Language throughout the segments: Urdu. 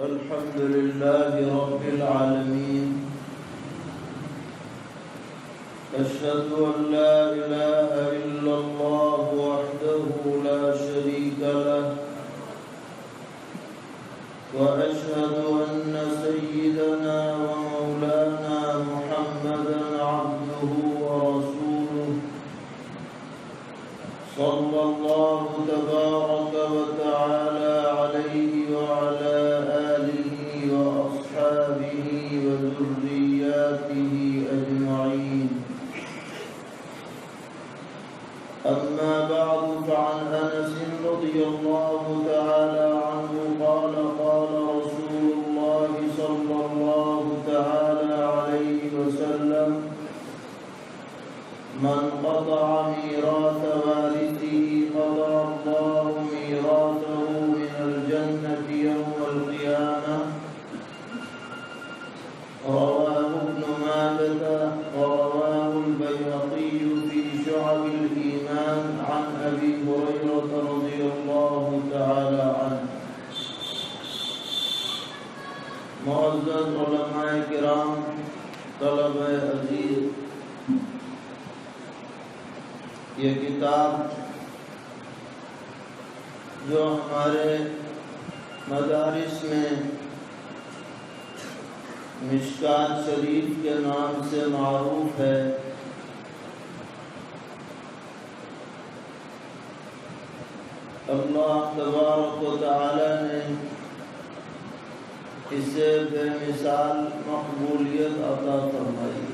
الحمد لله رب العالمين أشهد أن لا إله إلا الله وحده لا شريك له وأشهد أن سيدنا ومولانا محمدا عبده ورسوله صلى الله تبارك وتعالى عليه وعلى آله وأصحابه وذرياته أجمعين أما بعد فعن أنس رضي الله تعالى عنه قال قال رسول الله صلى الله تعالى عليه وسلم من قطع ميراث وارثه قطع الله ميراثه من الجنة يوم القيامة رواه ابن ماجه ورواه البيهقي في شعب الإيمان عن أبي هريرة رضي الله تعالى عنه. معزز علماء کرام، طلبہ عزیز، یہ کتاب جو ہمارے مدارس میں مشکات شریف کے نام سے معروف ہے، اللہ تبارک و تعالی نے اسے بے مثال مقبولیت عطا فرمائی.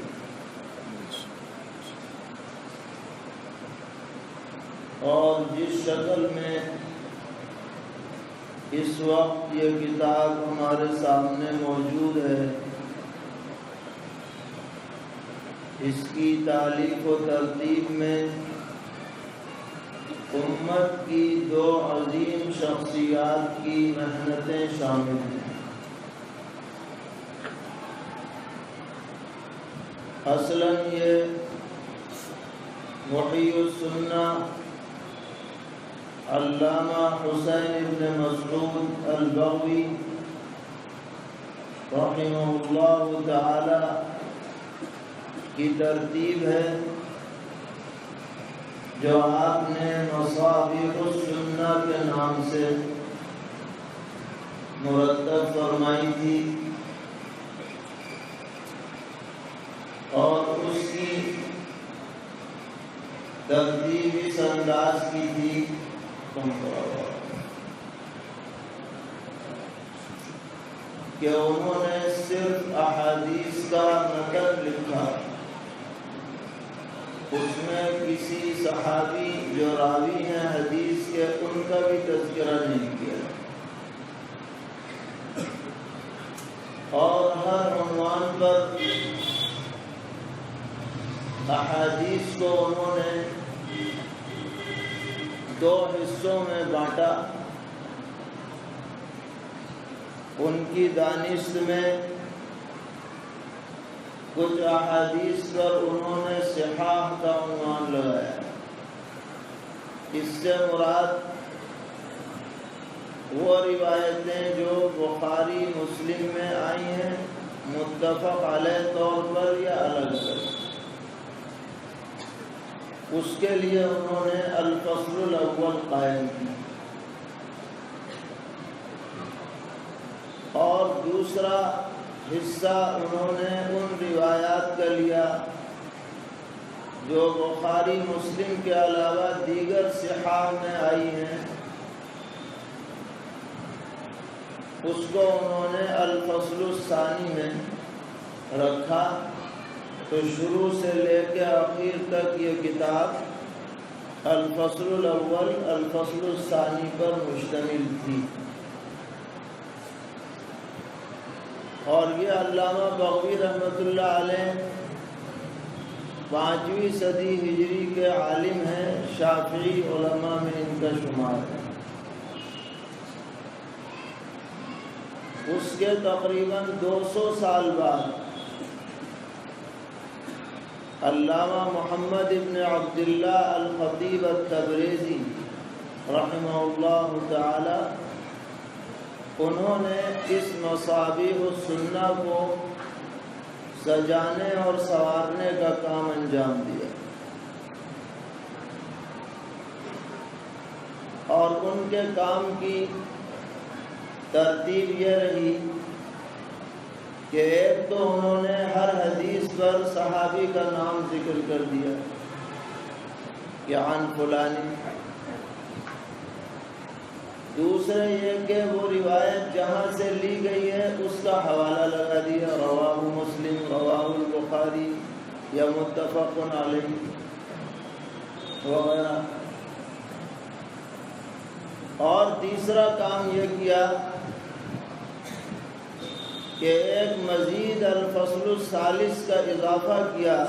اور جس شکل میں اس وقت یہ کتاب ہمارے سامنے موجود ہے، اس کی تالیف و ترتیب میں امت کی دو عظیم شخصیات کی محنتیں شامل ہیں. اصلاً یہ محی السنہ علامہ حسین ابن مسعود البغوی رحمہ اللہ تعالی کی ترتیب ہے جو آپ نے مصابیح السنہ کے نام سے مرتب فرمائی تھی، اور اس کی ترتیب اس انداز کی تھی کہ انہوں نے صرف احادیث کا نقل لکھا، اس میں کسی صحابی جو راوی ہیں حدیث کے ان کا بھی تذکرہ نہیں کیا، اور ہر عنوان پر احادیث کو انہوں نے دو حصوں میں بانٹا. ان کی دانشت میں کچھ احادیث پر انہوں نے صحاح کا عنوان لگایا. اس سے مراد وہ روایتیں جو بخاری مسلم میں آئی ہیں متفق علیہ طور پر یا الگ الگ، اس کے لیے انہوں نے الفصل الاول قائم کیا. اور دوسرا حصہ انہوں نے ان روایات کا لیا جو بخاری مسلم کے علاوہ دیگر صحاح میں آئی ہیں، اس کو انہوں نے الفصل الثانی میں رکھا. تو شروع سے لے کے آخر تک یہ کتاب الفصل الاول الفصل الثانی پر مشتمل تھی. اور یہ علامہ بغوی رحمۃ اللہ علیہ 5ویں صدی ہجری کے عالم ہیں، شافعی علماء میں ان کا شمار ہے. اس کے تقریباً 200 سال بعد علامہ محمد ابن عبداللہ الخطیب التبریزی رحمہ اللہ تعالی انہوں نے اس مصابیح السنہ کو سجانے اور سنوارنے کا کام انجام دیا، اور ان کے کام کی ترتیب یہ رہی کہ ایک تو انہوں نے ہر حدیث پر صحابی کا نام ذکر کر دیا کہ عن فلانی، دوسرے یہ کہ وہ روایت جہاں سے لی گئی ہے اس کا حوالہ لگا دیا، رواہ مسلم، رواہ البخاری یا متفق علیہ وغیرہ۔ اور تیسرا کام یہ کیا کہ ایک مزید الفصل الثالث کا اضافہ کیا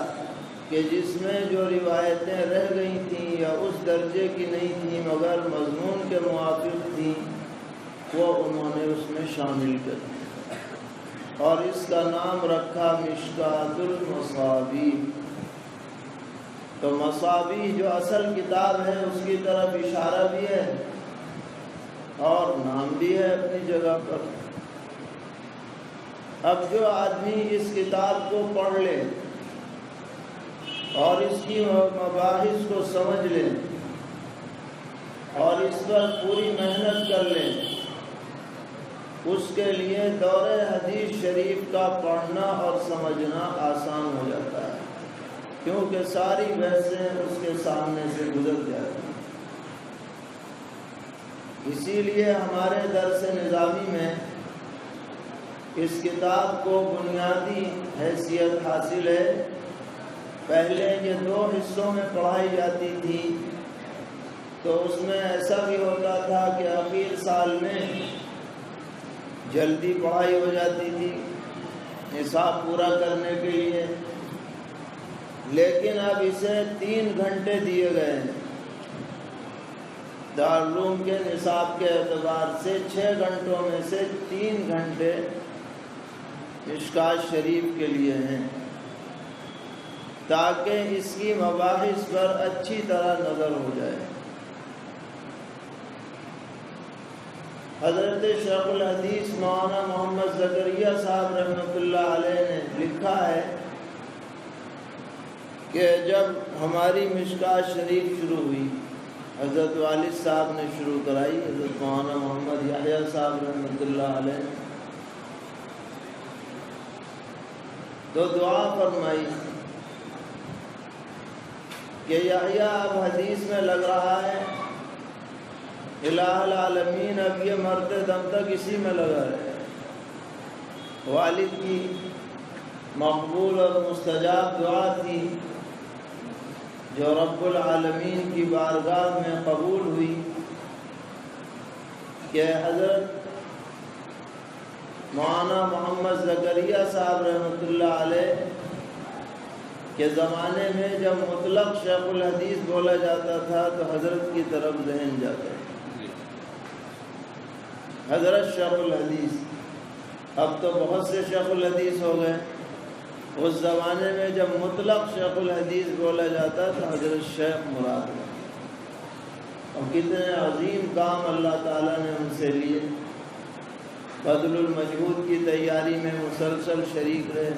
کہ جس میں جو روایتیں رہ گئی تھیں یا اس درجے کی نہیں تھیں مگر مضمون کے موافق تھیں، وہ انہوں نے اس میں شامل کر دیا، اور اس کا نام رکھا مشکاۃ المصابیح۔ تو مصابیح جو اصل کتاب ہے اس کی طرف اشارہ بھی ہے اور نام بھی ہے اپنی جگہ پر۔ اب جو آدمی اس کتاب کو پڑھ لے اور اس کی مباحث کو سمجھ لے اور اس پر پوری محنت کر لے، اس کے لیے دور حدیث شریف کا پڑھنا اور سمجھنا آسان ہو جاتا ہے، کیونکہ ساری بحثیں اس کے سامنے سے گزر جاتی ہیں۔ اسی لیے ہمارے درس نظامی میں اس کتاب کو بنیادی حیثیت حاصل ہے۔ پہلے یہ 2 حصوں میں پڑھائی جاتی تھی، تو اس میں ایسا بھی ہوتا تھا کہ آخر سال میں جلدی پڑھائی ہو جاتی تھی نصاب پورا کرنے کے لیے، لیکن اب اسے 3 گھنٹے دیے گئے ہیں۔ دارالعلوم کے نصاب کے اعتبار سے 6 گھنٹوں میں سے 3 گھنٹے مشکاۃ شریف کے لیے ہیں، تاکہ اس کی مباحث پر اچھی طرح نظر ہو جائے۔ حضرت شیخ الحدیث مولانا محمد زکریا صاحب رحمۃ اللہ علیہ نے لکھا ہے کہ جب ہماری مشکاۃ شریف شروع ہوئی، حضرت والد صاحب نے شروع کرائی، حضرت مولانا محمد یحییٰ صاحب رحمۃ اللہ علیہ، تو دعا فرمائی کہ یحییٰ اب حدیث میں لگ رہا ہے، الہ العالمین اب یہ مرتے دم تک اسی میں لگا رہے۔ والد کی مقبول اور مستجاب دعا تھی جو رب العالمین کی بارگاہ میں قبول ہوئی کہ حضرت مولانا محمد زکریا صاحب رحمۃ اللہ علیہ کے زمانے میں جب مطلق شیخ الحدیث بولا جاتا تھا تو حضرت کی طرف ذہن جاتا ہے، حضرت شیخ الحدیث۔ اب تو بہت سے شیخ الحدیث ہو گئے، اس زمانے میں جب مطلق شیخ الحدیث بولا جاتا تو حضرت شیخ مراد ہے۔ اور کتنے عظیم کام اللہ تعالیٰ نے ان سے لیے، بذل المجہود کی تیاری میں مسلسل شریک رہے،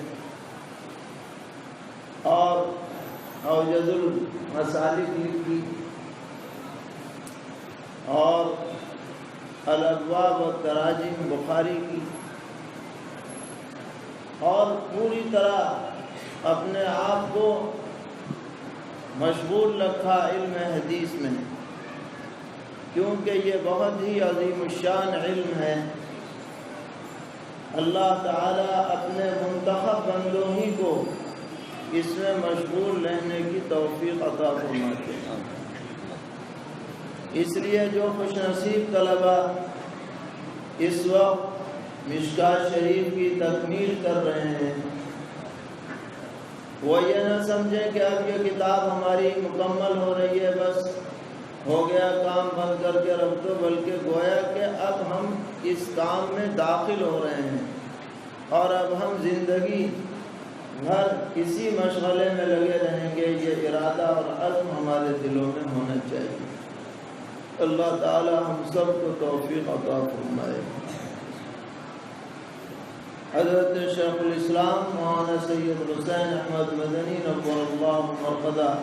اور اوجز المسالک لکھی، اور الابواب والتراجم بخاری کی، اور پوری طرح اپنے آپ کو مشغول رکھا علم حدیث میں، کیونکہ یہ بہت ہی عظیم الشان علم ہے۔ اللہ تعالیٰ اپنے منتخب بندوں ہی کو اس میں مشغول رہنے کی توفیق عطا فرماتے ہیں۔ اس لیے جو خوش نصیب طلبہ اس وقت مشکاۃ شریف کی تکمیل کر رہے ہیں، وہ یہ نہ سمجھیں کہ اب یہ کتاب ہماری مکمل ہو رہی ہے، بس ہو گیا کام بند کر کے رکھ دو، بلکہ گویا کہ اب ہم اس کام میں داخل ہو رہے ہیں، اور اب ہم زندگی بھر اسی مشغلے میں لگے رہیں گے۔ یہ ارادہ اور عزم ہمارے دلوں میں ہونا چاہیے۔ اللہ تعالی ہم سب کو توفیق عطا فرمائے۔ حضرت شیخ الاسلام مولانا سید حسین احمد مدنی نور اللہ مرقدہ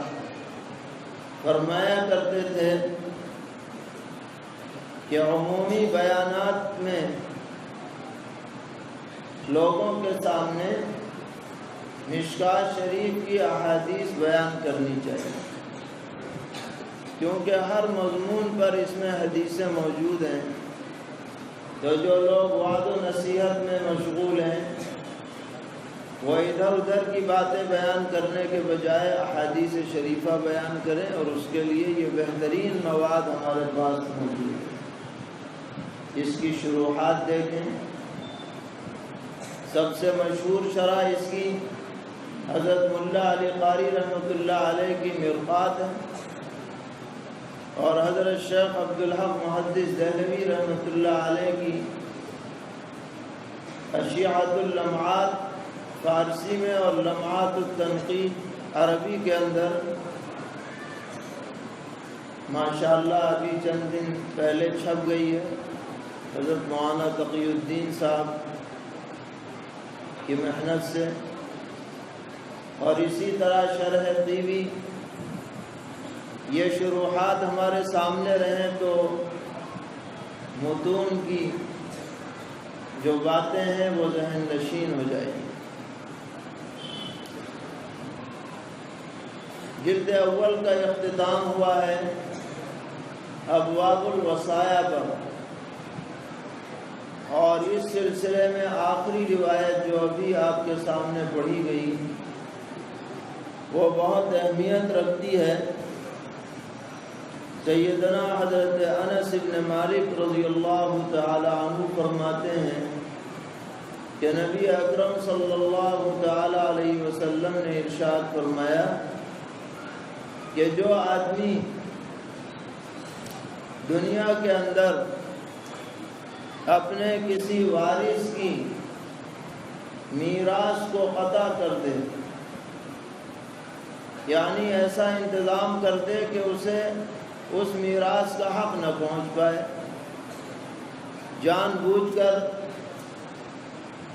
فرمایا کرتے تھے کہ عمومی بیانات میں لوگوں کے سامنے مشکوٰۃ شریف کی احادیث بیان کرنی چاہیے، کیونکہ ہر مضمون پر اس میں حدیثیں موجود ہیں، تو جو لوگ وعظ و نصیحت میں مشغول ہیں وہ ادھر ادھر کی باتیں بیان کرنے کے بجائے احادیث شریفہ بیان کریں، اور اس کے لیے یہ بہترین مواد ہمارے پاس موجود ہے۔ اس کی شروحات دیکھیں، سب سے مشہور شرح اس کی حضرت ملا علی قاری رحمۃ اللہ علیہ کی مرقات ہے، اور حضرت شیخ عبدالحق محدث دہلوی رحمۃ اللہ علیہ کی اشیعۃ اللمعات فارسی میں اور لمعات التنقید عربی کے اندر ماشاءاللہ ابھی چند دن پہلے چھپ گئی ہے حضرت مولانا تقی الدین صاحب کی محنت سے، اور اسی طرح شرح طیبی۔ یہ شروحات ہمارے سامنے رہیں تو متون کی جو باتیں ہیں وہ ذہن نشین ہو جائیں گی۔ جلد اول کا اختتام ہوا ہے ابواب الوصایا پر، اور اس سلسلے میں آخری روایت جو ابھی آپ کے سامنے پڑھی گئی وہ بہت اہمیت رکھتی ہے۔ سیدنا حضرت انس بن مالک رضی اللہ تعالی عنہ فرماتے ہیں کہ نبی اکرم صلی اللہ تعالی علیہ وسلم نے ارشاد فرمایا کہ جو آدمی دنیا کے اندر اپنے کسی وارث کی میراث کو قطع کر دے، یعنی ایسا انتظام کر دے کہ اسے اس میراث کا حق نہ پہنچ پائے، جان بوجھ کر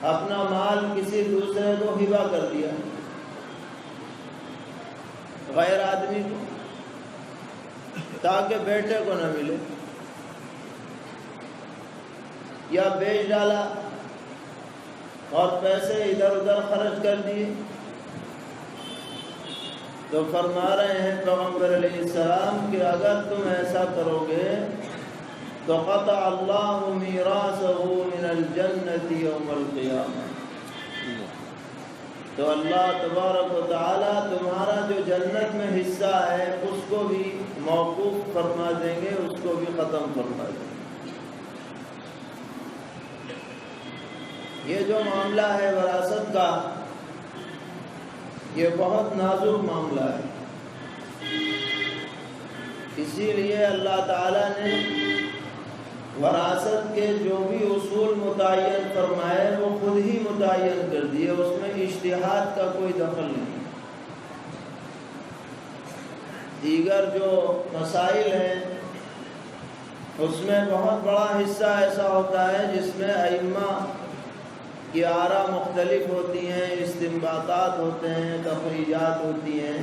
اپنا مال کسی دوسرے کو ہبہ کر دیا، غیر آدمی کو، تاکہ بیٹے کو نہ ملے، یا بیچ ڈالا اور پیسے ادھر ادھر خرچ کر دیے، تو فرما رہے ہیں پیغمبر علیہ السلام کہ اگر تم ایسا کرو گے تو قطع اللہ میراثہ من الجنۃ یوم القیامہ، تو اللہ تبارک و تعالی تمہارا جو جنت میں حصہ ہے اس کو بھی موقوف فرما دیں گے، اس کو بھی ختم فرما دیں گے۔ یہ جو معاملہ ہے وراثت کا، یہ بہت نازک معاملہ ہے، اسی لیے اللہ تعالیٰ نے وراثت کے جو بھی اصول متعین فرمائے وہ خود ہی متعین کر دیے، اس میں اجتہاد کا کوئی دخل نہیں۔ دیگر جو مسائل ہیں اس میں بہت بڑا حصہ ایسا ہوتا ہے جس میں ائمہ کی آراء مختلف ہوتی ہیں، استنباطات ہوتے ہیں، تخریجات ہوتی ہیں،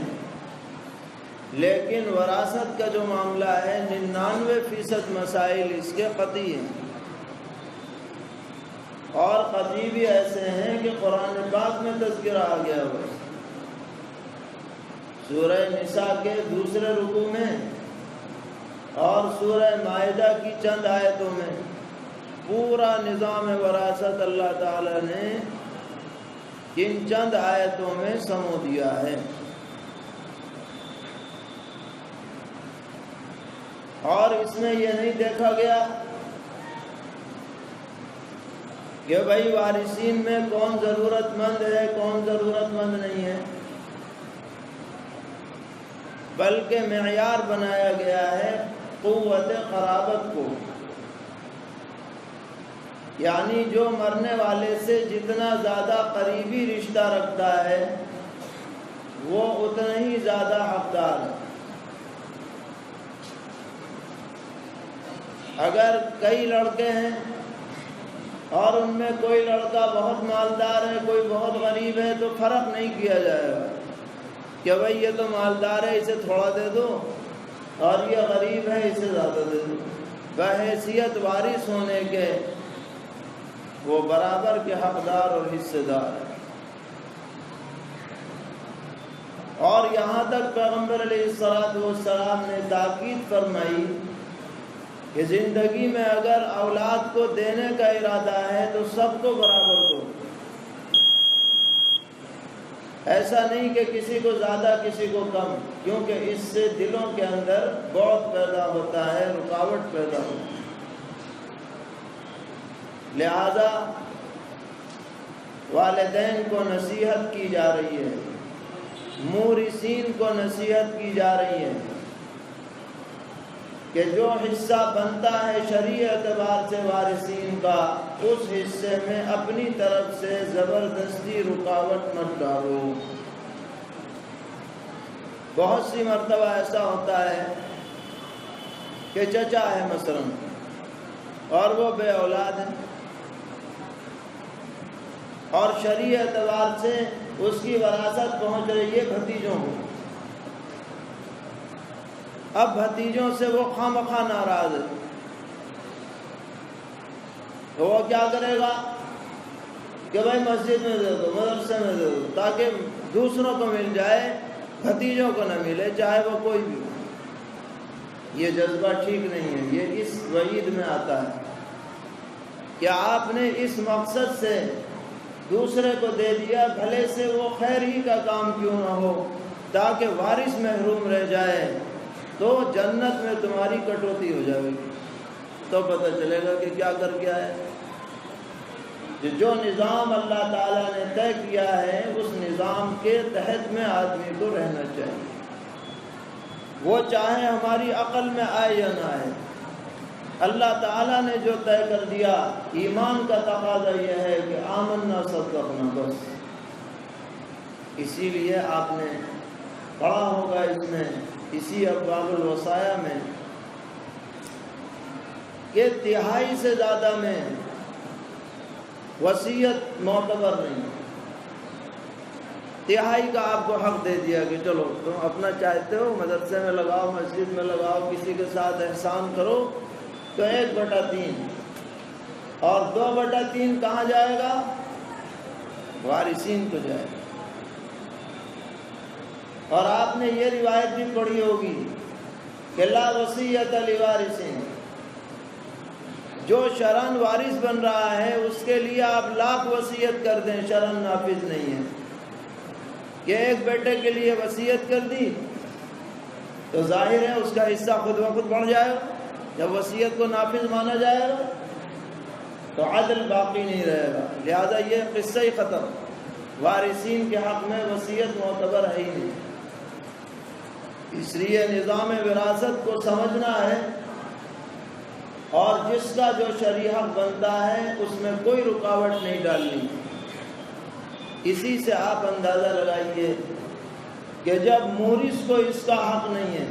لیکن وراثت کا جو معاملہ ہے 99% مسائل اس کے قطعی ہیں، اور قطعی بھی ایسے ہیں کہ قرآن پاک میں تذکرہ آ گیا ہوا ہے۔ سورہ نساء کے دوسرے رکوع میں اور سورہ مائدہ کی چند آیتوں میں پورا نظام وراثت اللہ تعالی نے ان چند آیتوں میں سمو دیا ہے، اور اس میں یہ نہیں دیکھا گیا کہ بھائی وارثین میں کون ضرورت مند ہے کون ضرورت مند نہیں ہے، بلکہ معیار بنایا گیا ہے قوت قرابت کو، یعنی جو مرنے والے سے جتنا زیادہ قریبی رشتہ رکھتا ہے وہ اتنا ہی زیادہ حقدار ہے۔ اگر کئی لڑکے ہیں اور ان میں کوئی لڑکا بہت مالدار ہے کوئی بہت غریب ہے تو فرق نہیں کیا جائے گا کہ بھئی یہ تو مالدار ہے اسے تھوڑا دے دو اور یہ غریب ہے اسے زیادہ دے دو، بحیثیت وارث ہونے کے وہ برابر کے حقدار اور حصے دار ہیں۔ اور یہاں تک پیغمبر علیہ السلام نے تاکید فرمائی کہ زندگی میں اگر اولاد کو دینے کا ارادہ ہے تو سب کو برابر دو، ایسا نہیں کہ کسی کو زیادہ کسی کو کم، کیونکہ اس سے دلوں کے اندر بعد پیدا ہوتا ہے، رکاوٹ پیدا ہوتی ہے۔ لہذا والدین کو نصیحت کی جا رہی ہے، مورثین کو نصیحت کی جا رہی ہے کہ جو حصہ بنتا ہے شرعی اعتبار سے وارثین کا، اس حصے میں اپنی طرف سے زبردستی رکاوٹ مت ڈالو۔ بہت سی مرتبہ ایسا ہوتا ہے کہ چچا ہے مثلاً اور وہ بے اولاد ہے، اور شرعی اعتبار سے اس کی وراثت پہنچ رہی ہے بھتیجوں کو۔ اب بھتیجوں سے وہ خواہ ناراض ہے تو وہ کیا کرے گا کہ بھائی مسجد میں دے دو، مدرسے میں دے دو، تاکہ دوسروں کو مل جائے، بھتیجوں کو نہ ملے، چاہے وہ کوئی بھی ہو۔ یہ جذبہ ٹھیک نہیں ہے، یہ اس وعید میں آتا ہے کہ آپ نے اس مقصد سے دوسرے کو دے دیا، بھلے سے وہ خیر ہی کا کام کیوں نہ ہو، تاکہ وارث محروم رہ جائے، تو جنت میں تمہاری کٹوتی ہو جائے گی، تو پتہ چلے گا کہ کیا کر کے آئے۔ جو نظام اللہ تعالیٰ نے طے کیا ہے اس نظام کے تحت میں آدمی کو رہنا چاہیے، وہ چاہے ہماری عقل میں آئے یا نہ آئے۔ اللہ تعالیٰ نے جو طے کر دیا، ایمان کا تقاضا یہ ہے کہ آمنا صدقنا، بس۔ اسی لیے آپ نے پڑھا ہوگا اس میں، اسی ابواب الوصایا میں، کہ تہائی سے زیادہ میں وصیت معتبر نہیں۔ تہائی کا آپ کو حق دے دیا کہ چلو تم اپنا چاہتے ہو مدرسے میں لگاؤ، مسجد میں لگاؤ، کسی کے ساتھ احسان کرو، تو 1/3 اور 2/3 کہاں جائے گا؟ وارثین کو جائے گا۔ اور آپ نے یہ روایت بھی پڑھی ہوگی کہ لا وصیۃ لوارثین، جو شرعاً وارث بن رہا ہے اس کے لیے آپ لاکھ وصیت کر دیں، شرعاً نافذ نہیں ہے۔ کہ ایک بیٹے کے لیے وصیت کر دی تو ظاہر ہے اس کا حصہ خود بخود بڑھ جائے گا، جب وصیت کو نافذ مانا جائے گا تو عدل باقی نہیں رہے گا۔ لہذا یہ قصہ ہی ختم، وارثین کے حق میں وصیت معتبر ہے ہی نہیں۔ اس لیے نظام وراثت کو سمجھنا ہے، اور جس کا جو شرعی حق بنتا ہے اس میں کوئی رکاوٹ نہیں ڈالنی۔ اسی سے آپ اندازہ لگائیے کہ جب مورث کو اس کا حق نہیں ہے،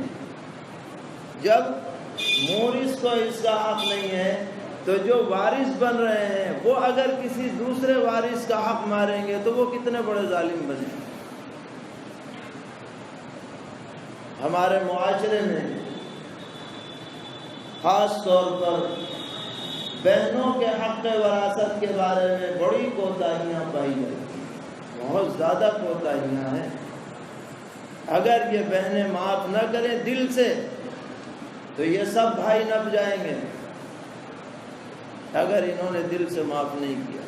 جب مورث کو اس کا حق نہیں ہے، تو جو وارث بن رہے ہیں وہ اگر کسی دوسرے وارث کا حق ماریں گے تو وہ کتنے بڑے ظالم بنے۔ ہمارے معاشرے میں خاص طور پر بہنوں کے حق وراثت کے بارے میں بڑی کوتاہیاں پائی جاتی ہیں، بہت زیادہ کوتاہیاں ہیں۔ اگر یہ بہنیں معاف نہ کریں دل سے تو یہ سب بھائی نپ جائیں گے، اگر انہوں نے دل سے معاف نہیں کیا۔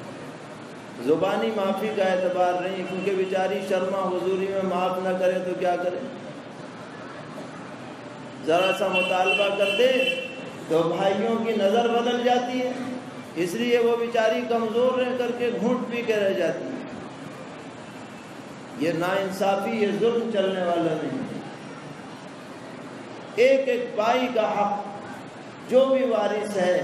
زبانی معافی کا اعتبار نہیں، کیونکہ بیچاری شرما حضوری میں معاف نہ کرے تو کیا کرے، ذرا سا مطالبہ کر دے تو بھائیوں کی نظر بدل جاتی ہے، اس لیے وہ بیچاری کمزور رہ کر کے گھونٹ پی کے رہ جاتی ہے۔ یہ ناانصافی، یہ ظلم چلنے والا نہیں۔ ایک ایک بھائی کا حق، جو بھی وارث ہے،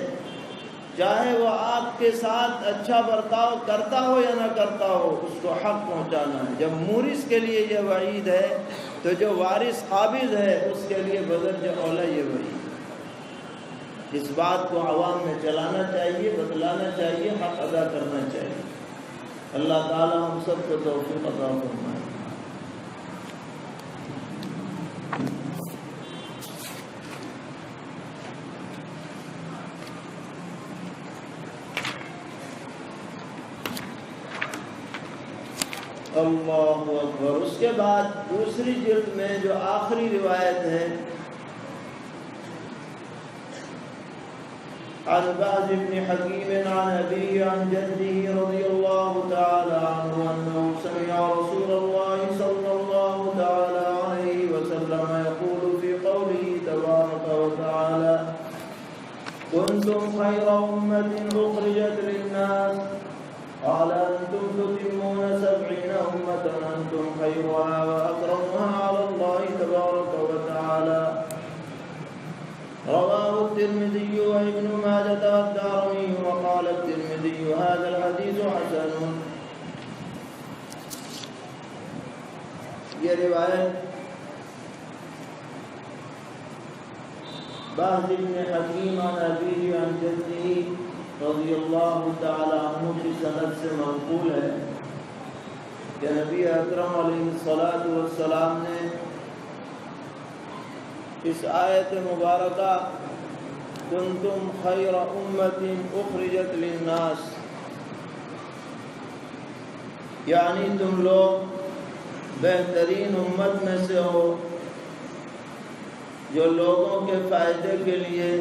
چاہے وہ آپ کے ساتھ اچھا برتاؤ کرتا ہو یا نہ کرتا ہو، اس کو حق پہنچانا ہے۔ جب مورث کے لیے یہ وعید ہے تو جو وارث قابض ہے اس کے لیے بدرجہ اولیٰ یہ وعید۔ اس بات کو عوام میں چلانا چاہیے، بتلانا چاہیے، حق ادا کرنا چاہیے۔ اللہ تعالی ہم سب کو توفیق عطا فرمائے۔ اللہ اکبر۔ اس کے بعد دوسری جلد میں جو آخری روایت ہے، عن باز بن حکیم عن ابی عن جدی رضی اللہ تعالی عنہ انه سمع رسول اللہ صلی اللہ تعالی علیہ وسلم يقول في قوله تبارک وتعالی كنتم خير أمة أخرجت للناس قال أنتم تتمون 70 أمة أنتم خيرها وأكرمها على الله تبارك وتعالى رواه الترمذي وابن ماجه والدارمي وقال الترمذي هذا الحديث حسن۔ یہ روایت باز بن حکیم عن ابی عن جدی رضی اللہ تعالی عنہ کی سند سے منقول ہے کہ نبی اکرم علیہ الصلاۃ والسلام نے اس آیت مبارکہ کنتم خیر امت اخرجت للناس، یعنی تم لوگ بہترین امت میں سے ہو جو لوگوں کے فائدے کے لیے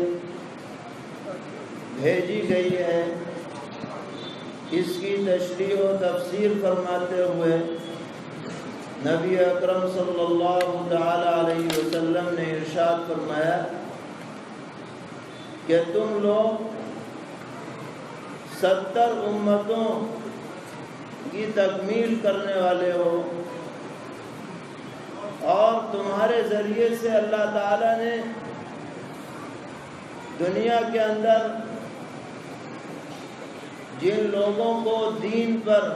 بھیجی گئی ہے، اس کی تشریح و تفسیر فرماتے ہوئے نبی اکرم صلی اللہ تعالی علیہ وسلم نے ارشاد فرمایا کہ تم لوگ 70 امتوں کی تکمیل کرنے والے ہو، اور تمہارے ذریعے سے اللہ تعالی نے دنیا کے اندر جن لوگوں کو دین پر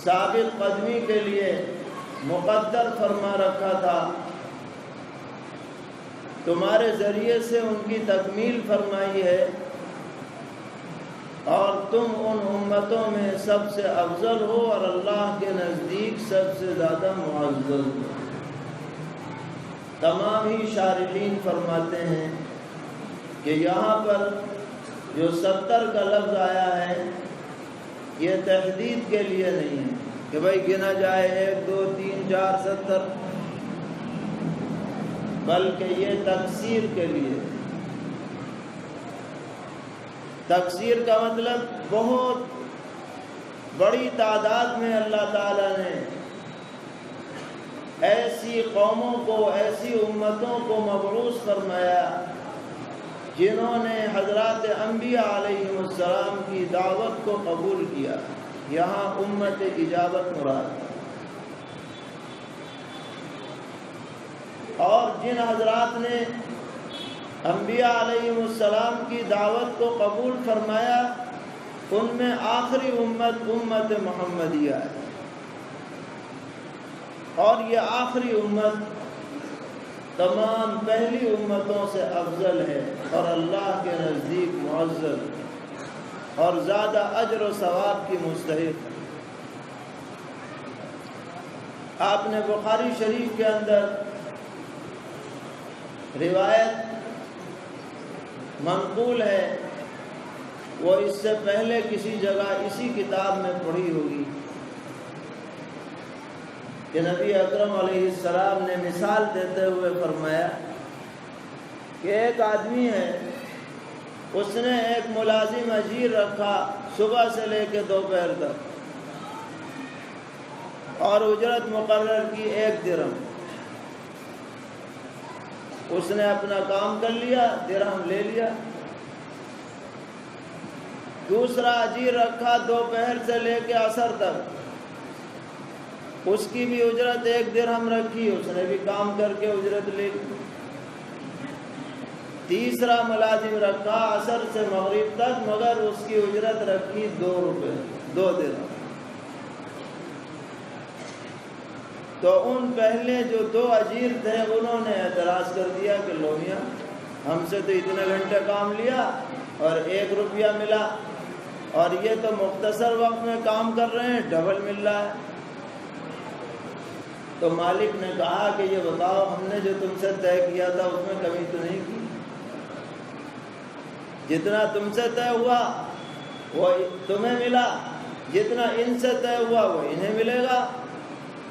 ثابت قدمی کے لیے مقدر فرما رکھا تھا، تمہارے ذریعے سے ان کی تکمیل فرمائی ہے، اور تم ان امتوں میں سب سے افضل ہو اور اللہ کے نزدیک سب سے زیادہ معزز ہو۔ تمام ہی شارحین فرماتے ہیں کہ یہاں پر جو 70 کا لفظ آیا ہے یہ تحدید کے لیے نہیں ہے کہ بھائی گنا جائے 1 2 3 4 70، بلکہ یہ تکثیر کے لیے۔ تکثیر کا مطلب بہت بڑی تعداد میں اللہ تعالیٰ نے ایسی قوموں کو، ایسی امتوں کو مبعوث فرمایا جنہوں نے حضرات انبیاء علیہ السلام کی دعوت کو قبول کیا۔ یہاں امت اجابت مراد ہے، اور جن حضرات نے انبیاء علیہ السلام کی دعوت کو قبول فرمایا ان میں آخری امت محمدیہ ہے، اور یہ آخری امت تمام پہلی امتوں سے افضل ہے اور اللہ کے نزدیک معزز اور زیادہ اجر و ثواب کی مستحق ہے۔ آپ نے بخاری شریف کے اندر روایت منقول ہے، وہ اس سے پہلے کسی جگہ اسی کتاب میں پڑھی ہوگی کہ نبی اکرم علیہ السلام نے مثال دیتے ہوئے فرمایا کہ ایک آدمی ہے، اس نے ایک ملازم اجیر رکھا صبح سے لے کے دوپہر تک، اور اجرت مقرر کی 1 درہم۔ اس نے اپنا کام کر لیا، درہم لے لیا۔ دوسرا اجیر رکھا دوپہر سے لے کے عصر تک، اس کی بھی اجرت 1 درہم رکھی، اس نے بھی کام کر کے اجرت لے لی۔ تیسرا ملازم رکھا عصر سے مغرب تک، مگر اس کی اجرت رکھی 2 روپے، 2 درہم۔ تو ان پہلے جو 2 اجیر تھے انہوں نے اعتراض کر دیا کہ لو میاں ہم سے تو اتنے گھنٹے کام لیا اور 1 روپیہ ملا، اور یہ تو مختصر وقت میں کام کر رہے ہیں، ڈبل مل رہا ہے۔ تو مالک نے کہا کہ یہ بتاؤ، ہم نے جو تم سے طے کیا تھا اس میں کمی تو نہیں کی؟ جتنا تم سے طے ہوا وہ تمہیں ملا، جتنا ان سے طے ہوا وہ انہیں ملے گا۔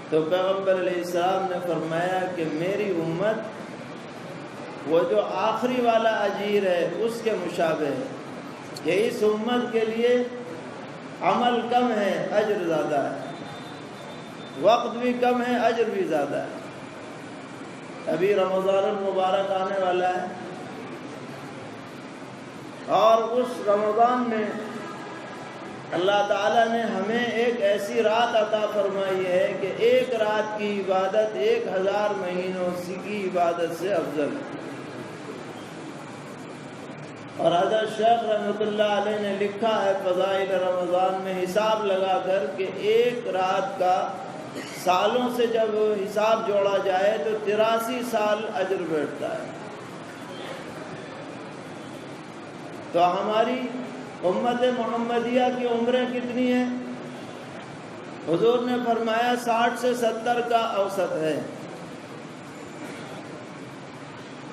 تو پیغمبر علیہ السلام نے فرمایا کہ میری امت وہ جو آخری والا اجیر ہے اس کے مشابہ ہے، کہ اس امت کے لیے عمل کم ہے، اجر زیادہ ہے، وقت بھی کم ہے، اجر بھی زیادہ ہے۔ ابھی رمضان المبارک آنے والا ہے، اور اس رمضان میں اللہ تعالیٰ نے ہمیں ایک ایسی رات عطا فرمائی ہے کہ ایک رات کی عبادت 1000 مہینوں کی عبادت سے افضل ہے۔ اور حضرت شیخ رحمۃ اللہ علیہ نے لکھا ہے فضائل رمضان میں حساب لگا کر کہ ایک رات کا سالوں سے جب حساب جوڑا جائے تو 83 سال اجر بیٹھتا ہے۔ تو ہماری امت محمدیہ کی عمریں کتنی ہیں؟ حضور نے فرمایا 60 سے 70 کا اوسط ہے،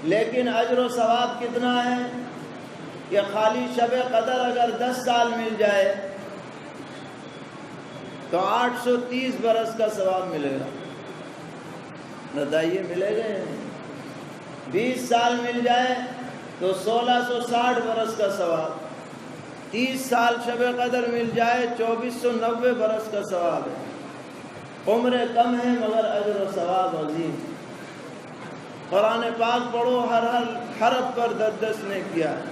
لیکن اجر و ثواب کتنا ہے کہ خالی شب قدر اگر 10 سال مل جائے تو 830 برس کا ثواب ملے گا۔ بتائیے ملے گا؟ 20 سال مل جائے تو 1660 برس کا ثواب، 30 سال شب قدر مل جائے 2490 برس کا ثواب ہے۔ عمریں کم ہیں مگر اجر و ثواب عظیم۔ قرآن پاک پڑھو، ہر حرف پر 10 نے کیا ہے،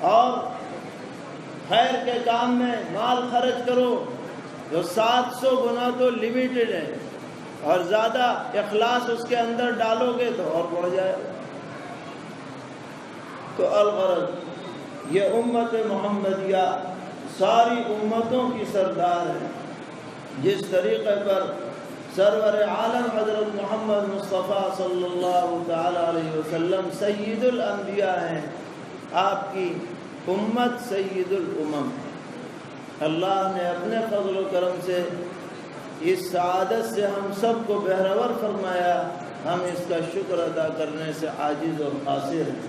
اور خیر کے کام میں مال خرچ کرو جو 700 گنا تو لمیٹڈ ہے، اور زیادہ اخلاص اس کے اندر ڈالو گے تو اور بڑھ جائے گا۔ تو الغرض یہ امت محمدیہ ساری امتوں کی سردار ہے۔ جس طریقے پر سرور عالم حضرت محمد مصطفیٰ صلی اللہ تعالی علیہ وسلم سید الانبیاء ہیں، آپ کی امت سید الامم۔ اللہ نے اپنے فضل و کرم سے اس سعادت سے ہم سب کو بہرور فرمایا، ہم اس کا شکر ادا کرنے سے عاجز اور قاصر ہیں۔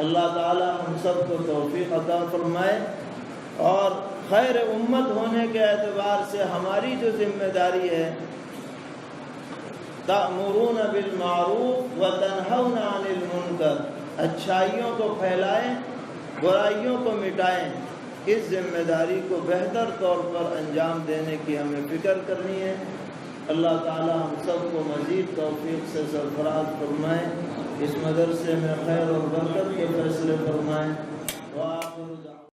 اللہ تعالی ہم سب کو توفیق عطا فرمائے، اور خیر امت ہونے کے اعتبار سے ہماری جو ذمہ داری ہے، تأمرون بالمعروف وتنہون عن المنکر، اچھائیوں کو پھیلائیں، برائیوں کو مٹائیں، اس ذمہ داری کو بہتر طور پر انجام دینے کی ہمیں فکر کرنی ہے۔ اللہ تعالی ہم سب کو مزید توفیق سے سرفراز فرمائے، اس مدرسے میں خیر اور برکت کے فیصلے فرمائیں۔